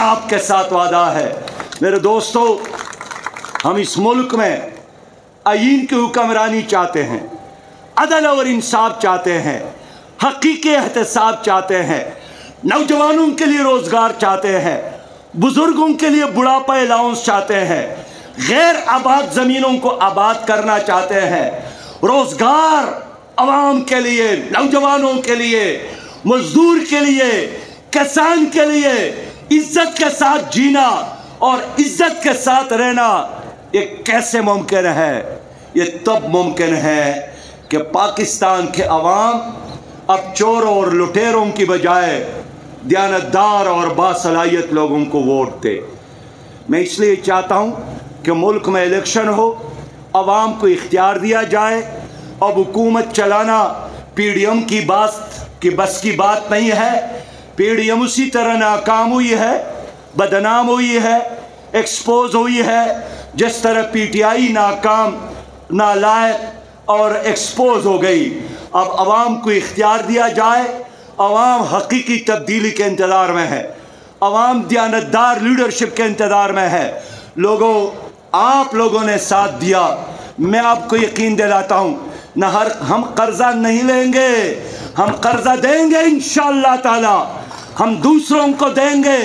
آپ کے ساتھ وعدہ ہے۔ میرے دوستو، ہم اس ملک میں آئین کی حکمرانی چاہتے ہیں، عدل اور انصاف چاہتے ہیں، حقیقی احتساب چاہتے ہیں، نوجوانوں کے لیے روزگار چاہتے ہیں، بزرگوں کے لیے بڑھاپا الاؤنس چاہتے ہیں، غیر آباد زمینوں کو آباد کرنا چاہتے ہیں، روزگار عوام کے لیے، نوجوانوں کے لیے، مزدور کے لیے، کسان کے لیے عزت کے ساتھ جینا اور عزت کے ساتھ رہنا۔ یہ کیسے ممکن ہے؟ یہ تب ممکن ہے کہ پاکستان کے عوام اب چوروں اور لٹیروں کی بجائے دیانتدار اور باصلاحیت لوگوں کو ووٹ دے۔ میں اس لیے چاہتا ہوں کہ ملک میں الیکشن ہو، عوام کو اختیار دیا جائے۔ اب حکومت چلانا پی ڈی ایم کی بس کی بات نہیں ہے۔ پی ڈی ایم اسی طرح ناکام ہوئی ہے، بدنام ہوئی ہے، ایکسپوز ہوئی ہے، جس طرح پی ٹی آئی ناکام، نالائق اور ایکسپوز ہو گئی۔ اب عوام کو اختیار دیا جائے۔ عوام حقیقی تبدیلی کے انتظار میں ہے، عوام دیانتدار لیڈرشپ کے انتظار میں ہے۔ لوگوں، آپ لوگوں نے ساتھ دیا، میں آپ کو یقین دلاتا ہوں، ہم قرضہ نہیں لیں گے، ہم قرضہ دیں گے انشاءاللہ تعالی، ہم دوسروں کو دیں گے۔